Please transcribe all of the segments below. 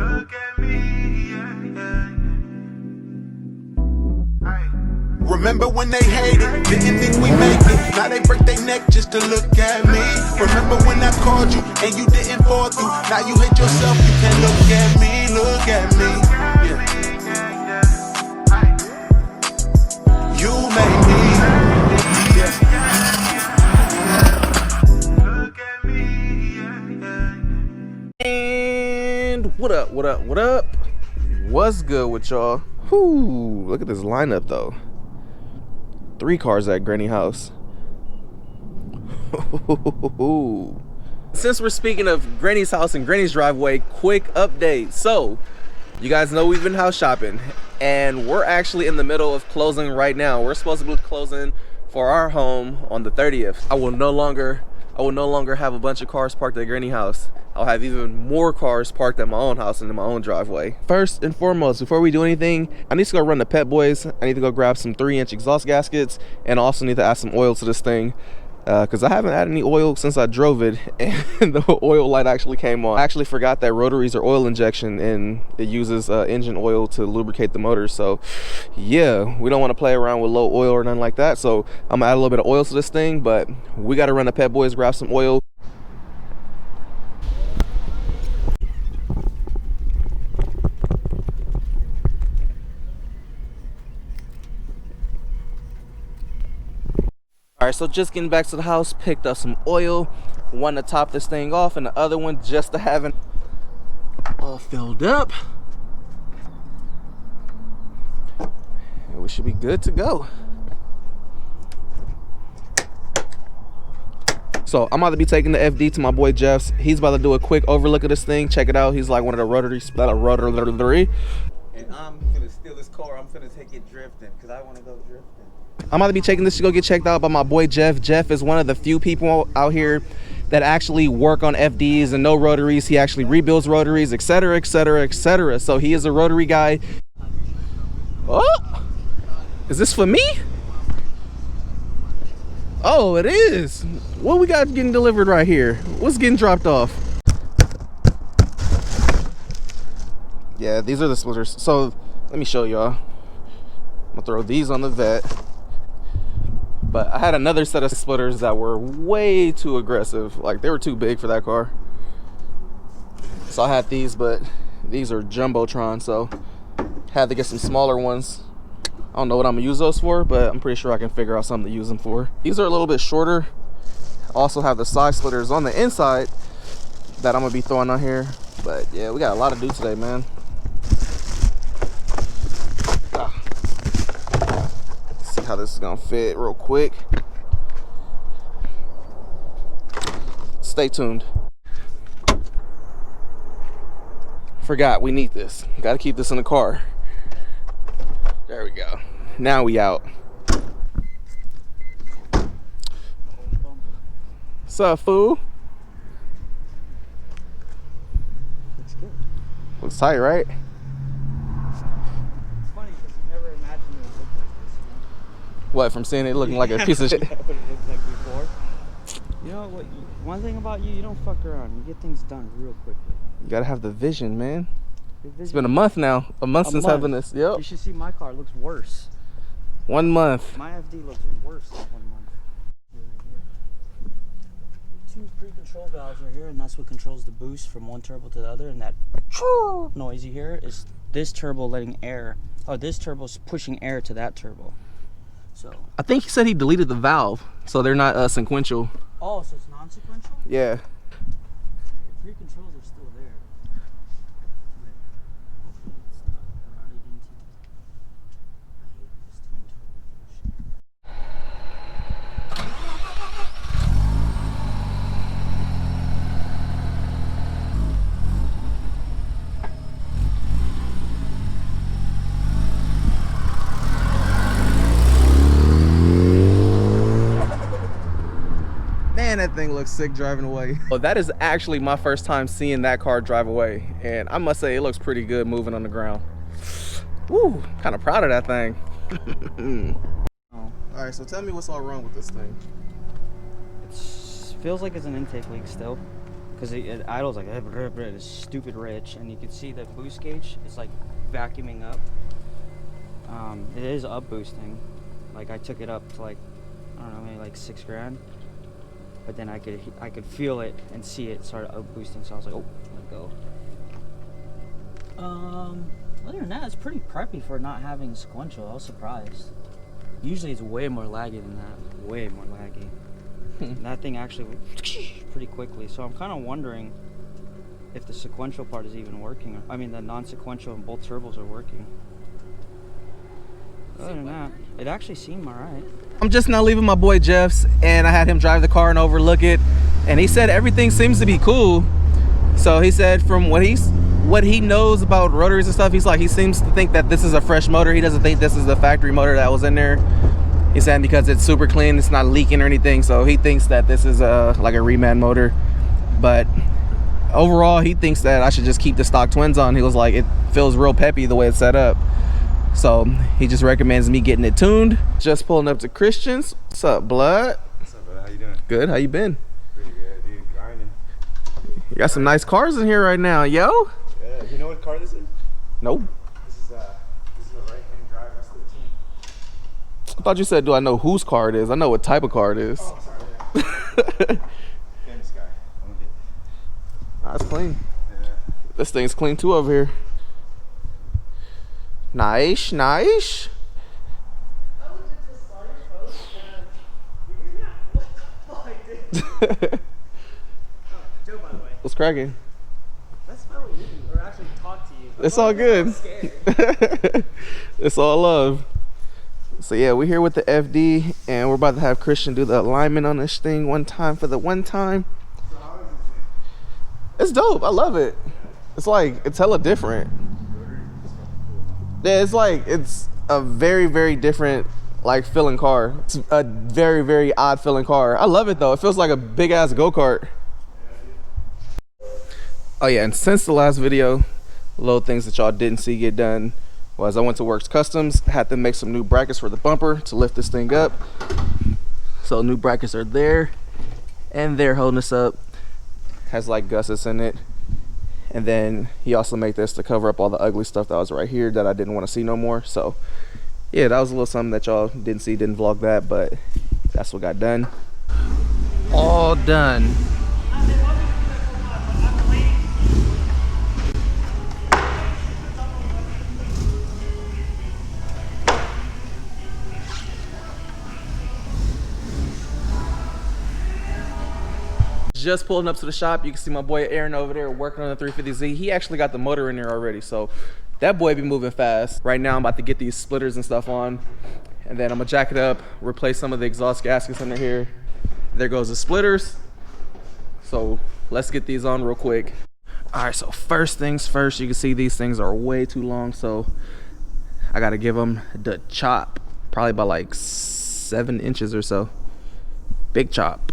Look at me, yeah, yeah. Remember when they hated, didn't think we make it. Now they break their neck just to look at me. Remember when I called you and you didn't fall through. Now you hate yourself, you can't look at me, look at me. Yeah. You made me. Yeah. Look at me. And what up, what up, what up? What's good with y'all? Whoo, look at this lineup though. 3 cars at Granny house. Since we're speaking of Granny's house and Granny's driveway, quick update. So, you guys know we've been house shopping and we're actually in the middle of closing right now. We're supposed to be closing for our home on the 30th. I will no longer have a bunch of cars parked at Granny house. I'll have even more cars parked at my own house and in my own driveway. First and foremost, before we do anything, I need to go run to Pet Boys. I need to go grab some 3-inch exhaust gaskets and also need to add some oil to this thing because I haven't added any oil since I drove it and the oil light actually came on. I actually forgot that rotaries are oil injection and it uses engine oil to lubricate the motor. So yeah, we don't want to play around with low oil or nothing like that. So I'm gonna add a little bit of oil to this thing, but we got to run to Pet Boys, grab some oil. All right, so just getting back to the house, picked up some oil, one to top this thing off and the other one just to have it all filled up. And we should be good to go. So I'm about to be taking the FD to my boy Jeff's. He's about to do a quick overlook of this thing. Check it out. He's like one of the rotary. And I'm gonna steal this car. I'm gonna take it drifting because I want to go drifting. I'm about to be taking this to go get checked out by my boy Jeff. Jeff is one of the few people out here that actually work on FDs and no rotaries. He actually rebuilds rotaries, etc, etc, etc. So he is a rotary guy. Oh, is this for me? Oh, it is. What we got getting delivered right here? What's getting dropped off? Yeah, these are the splitters. So let me show y'all. I'm gonna throw these on the vet. But I had another set of splitters that were way too aggressive. Like they were too big for that car. So I had these, but these are Jumbotron, so had to get some smaller ones. I don't know what I'm gonna use those for, but I'm pretty sure I can figure out something to use them for. These are a little bit shorter. Also have the side splitters on the inside that I'm gonna be throwing on here. But yeah, we got a lot to do today, man. See how this is gonna fit real quick. Stay tuned. Forgot we need this. Gotta keep this in the car. There we go. Now we out. What's up, fool? Looks good. Looks tight, right? It's funny because you never imagined it would look like this. What, from seeing it looking like a piece of shit? What it looked like before. You know what? One thing about you, you don't fuck around. You get things done real quickly. You gotta have the vision, man. The vision. It's been a month now. A month since having this. Yep. You should see my car. It looks worse. 1 month. My FD looks worse than 1 month. Two pre-control valves right here, and that's what controls the boost from one turbo to the other. And that noise you hear is this turbo letting air. Oh, this turbo's pushing air to that turbo. So. I think he said he deleted the valve, so they're not sequential. Oh, so it's non-sequential? Yeah. The pre-controls are still there. But hopefully it's not routed into. I hate this twin turbo Man, that thing looks sick driving away. Well, that is actually my first time seeing that car drive away, and I must say it looks pretty good moving on the ground. Woo, kind of proud of that thing. All right, so tell me what's all wrong with this thing. It feels like it's an intake leak still. because it idles like it's stupid rich, and you can see the boost gauge is like vacuuming up. It is up boosting. Like I took it up to like, I don't know, maybe like 6 grand, but then I could feel it and see it started up boosting, so I was like, oh, let go. Other than that, it's pretty preppy for not having sequential. I was surprised. Usually it's way more laggy than that. Way more laggy. That thing actually went pretty quickly. So I'm kind of wondering if the sequential part is even working. I mean, the non-sequential and both turbos are working. Other than that, it actually seemed alright. I'm just now leaving my boy Jeff's, and I had him drive the car and overlook it, and he said everything seems to be cool. So he said from what he knows about rotors and stuff, he's like, he seems to think that this is a fresh motor. He doesn't think this is the factory motor that was in there. He said because it's super clean, it's not leaking or anything, so he thinks that this is like a reman motor. But overall, he thinks that I should just keep the stock twins on. He was like, it feels real peppy the way it's set up. So he just recommends me getting it tuned. Just pulling up to Christian's. What's up, blood? What's up, brother? How you doing? Good, how you been? Pretty good, dude. Grinding. You got some nice cars in here right now, yo. Yeah, you know what car this is? Nope. This is a right-hand drive. That's the team. I thought you said, do I know whose car it is? I know what type of car it is. Oh, sorry. Yeah. Famous guy. That's clean. Yeah. This thing's clean too over here. Nice, nice. Joe, by the way. What's cracking? Let's spell you, or actually talk to you. It's all good. It's all love. So yeah, we're here with the FD, and we're about to have Christian do the alignment on this thing one time for the one time. So how is this? It's dope. I love it. It's like, it's hella different. Yeah, it's like, it's a very, very different like feeling car. It's a very, very odd feeling car. I love it though. It feels like a big ass go-kart. Oh yeah, and since the last video, little things that y'all didn't see get done was I went to Works Customs, had to make some new brackets for the bumper to lift this thing up. So new brackets are there, and they're holding us up. Has like gussets in it. And then he also made this to cover up all the ugly stuff that was right here that I didn't want to see no more. So yeah, that was a little something that y'all didn't see, didn't vlog that, but that's what got done. All done. Just pulling up to the shop, you can see my boy Aaron over there working on the 350Z. He actually got the motor in there already, so that boy be moving fast. Right now I'm about to get these splitters and stuff on, and then I'm gonna jack it up, replace some of the exhaust gaskets under here. There goes the splitters. So let's get these on real quick. All right, so first things first, you can see these things are way too long, so I gotta give them the chop, probably by like 7 inches or so. Big chop.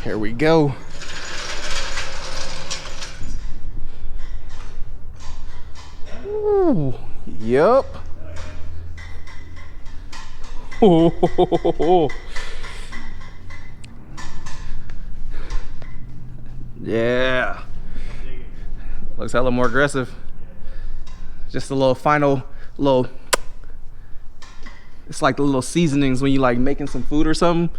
Here we go. Ooh, yep. Yeah. Looks hella more aggressive. Just a little final little, it's like the little seasonings when you like making some food or something.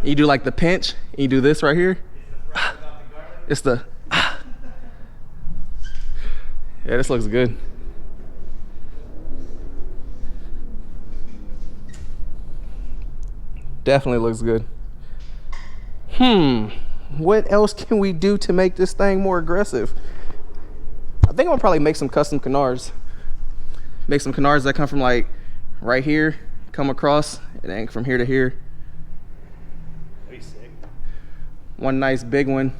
You do like the pinch, and you do this right here. It's the, yeah, this looks good. Definitely looks good. What else can we do to make this thing more aggressive? I think I'll probably make some custom canards. Make some canards that come from like right here, come across, and then from here to here. That'd be sick. One nice big one,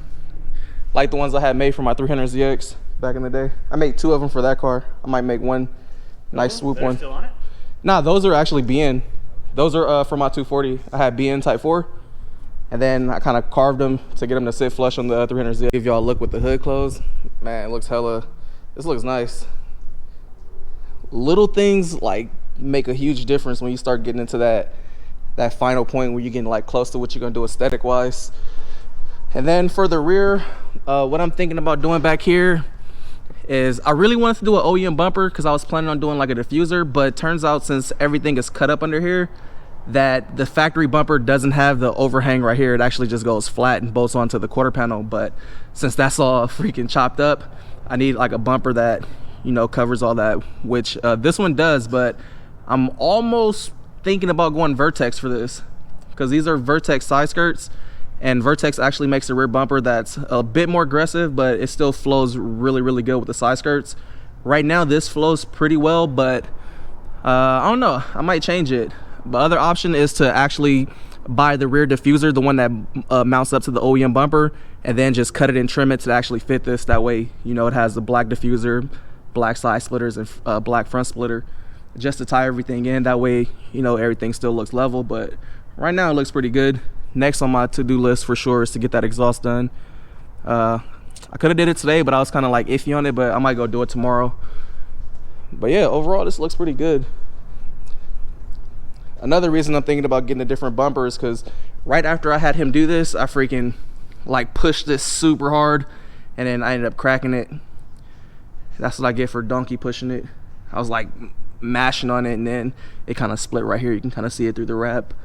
like the ones I had made for my 300ZX back in the day. I made 2 of them for that car. I might make one nice swoop one. Still on it? Nah, those are actually BN. Those are for my 240. I had BN Type 4. And then I kind of carved them to get them to sit flush on the 300Z. Give y'all a look with the hood closed. Man, it looks hella, this looks nice. Little things like make a huge difference when you start getting into that final point where you're getting like close to what you're gonna do aesthetic wise. And then for the rear, what I'm thinking about doing back here is I really wanted to do an OEM bumper because I was planning on doing like a diffuser, but it turns out since everything is cut up under here, that the factory bumper doesn't have the overhang right here. It actually just goes flat and bolts onto the quarter panel. But since that's all freaking chopped up, I need like a bumper that, you know, covers all that, which this one does. But I'm almost thinking about going Vertex for this because these are Vertex side skirts, and Vertex actually makes a rear bumper that's a bit more aggressive, but it still flows really, really good with the side skirts. Right now this flows pretty well, but I don't know, I might change it. The other option is to actually buy the rear diffuser, the one that mounts up to the OEM bumper, and then just cut it and trim it to actually fit this. That way, you know, it has the black diffuser, black side splitters, and black front splitter, just to tie everything in. That way, you know, everything still looks level. But right now it looks pretty good. Next on my to-do list for sure is to get that exhaust done. I could have did it today, but I was kind of like iffy on it, but I might go do it tomorrow. But yeah, overall this looks pretty good. Another reason I'm thinking about getting a different bumper is because right after I had him do this, I freaking like pushed this super hard, and then I ended up cracking it. That's what I get for donkey pushing it. I was like mashing on it, and then it kind of split right here. You can kind of see it through the wrap.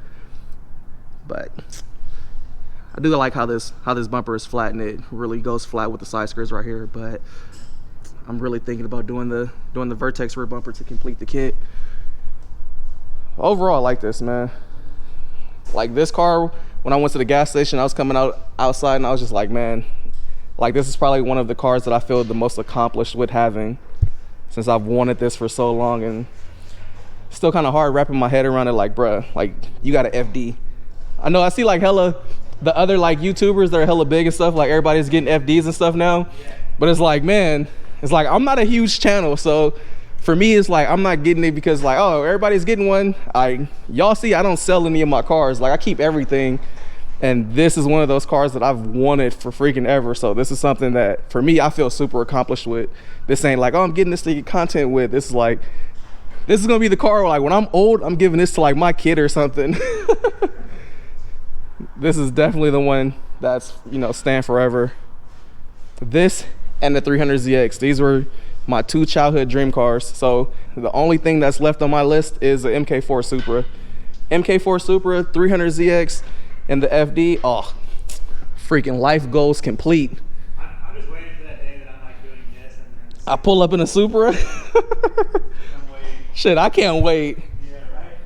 But I do like how this bumper is flat, and it really goes flat with the side skirts right here. But I'm really thinking about doing the Vertex rear bumper to complete the kit. Overall, I like this, man. Like this car, when I went to the gas station, I was coming outside and I was just like, man, like this is probably one of the cars that I feel the most accomplished with having, since I've wanted this for so long. And still kind of hard wrapping my head around it. Like, bruh, like you got an FD. I know I see like hella the other like YouTubers that are hella big and stuff, like everybody's getting FDs and stuff now. But it's like, man, it's like I'm not a huge channel, so for me, it's like I'm not getting it because like, oh, everybody's getting one. Y'all see, I don't sell any of my cars. Like I keep everything, and this is one of those cars that I've wanted for freaking ever. So this is something that for me, I feel super accomplished with. This ain't like, oh, I'm getting this to get content with. This is like, this is gonna be the car where, like when I'm old, I'm giving this to like my kid or something. This is definitely the one that's, you know, stand forever. This and the 300ZX. These were my 2 childhood dream cars. So the only thing that's left on my list is the MK4 Supra. MK4 Supra, 300ZX, and the FD. Oh, freaking life goals complete. I'm just waiting for that day that I'm like doing this and then I pull up in a Supra. I'm waiting. Shit, I can't wait. Yeah, right?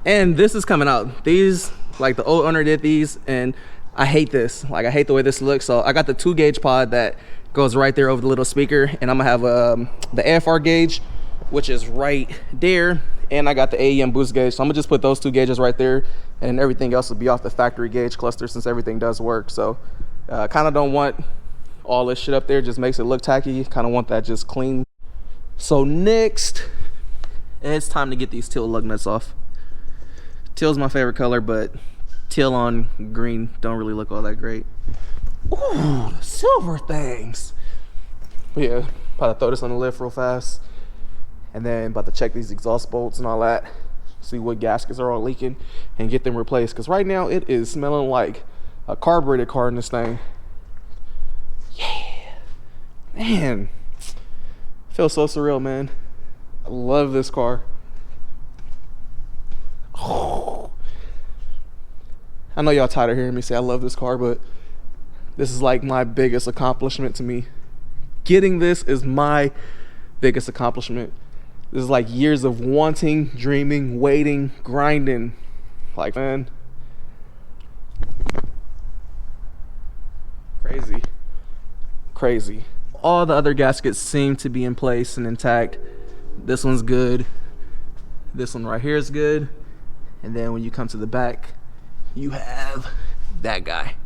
And this is coming out. These, like the old owner did these, and I hate this. Like I hate the way this looks. So I got the 2 gauge pod that goes right there over the little speaker, and I'm gonna have the AFR gauge, which is right there, and I got the AEM boost gauge. So I'm gonna just put those 2 gauges right there, and everything else will be off the factory gauge cluster since everything does work. So kind of don't want all this shit up there, just makes it look tacky. Kind of want that just clean. So next, it's time to get these teal lug nuts off. Teal's my favorite color, but teal on green don't really look all that great. Ooh, the silver things. Yeah, about to throw this on the lift real fast, and then about to check these exhaust bolts and all that, see what gaskets are all leaking and get them replaced, because right now it is smelling like a carbureted car in this thing. Man, feels so surreal, man. I love this car. Oh. I know y'all tired of hearing me say I love this car, but this is like my biggest accomplishment to me. Getting this is my biggest accomplishment. This is like years of wanting, dreaming, waiting, grinding. Like, man, crazy, crazy. All the other gaskets seem to be in place and intact. This one's good. This one right here is good. And then when you come to the back, you have that guy.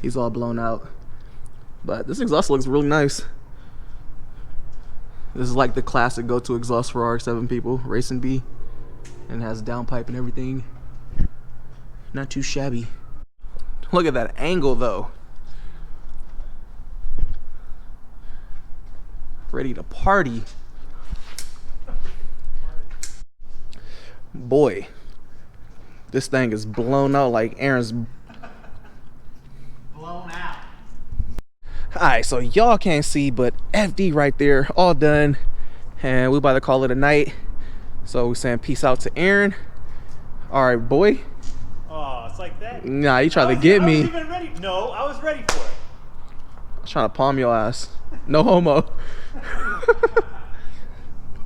He's all blown out. But this exhaust looks really nice. This is like the classic go-to exhaust for RX7 people, Racing B. And it has downpipe and everything. Not too shabby. Look at that angle though. Ready to party. Boy, this thing is blown out like Aaron's Blown out. Alright, so y'all can't see, but FD right there, all done. And we about to call it a night. So we're saying peace out to Aaron. Alright, boy. Oh, it's like that. Nah, you tried to get me. I was even ready. No, I was ready for it. I was trying to palm your ass. No homo.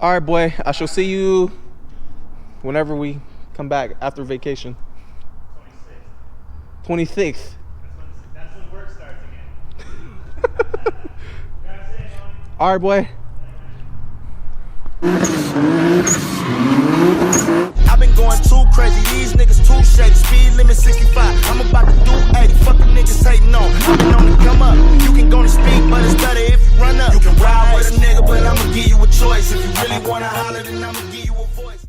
Alright, boy. I shall see you whenever we come back after vacation. 26. 26th. That's when work starts again. Alright, boy. I've been going too crazy, these niggas too shady. Speed limit 65, I'm about to do 80. Fuck the niggas hating on. I've been on the come up. You can go to speed, but it's better if you run up. You can ride with a nigga, but I'ma give you a choice. If you really wanna holler, then I'ma give you a voice.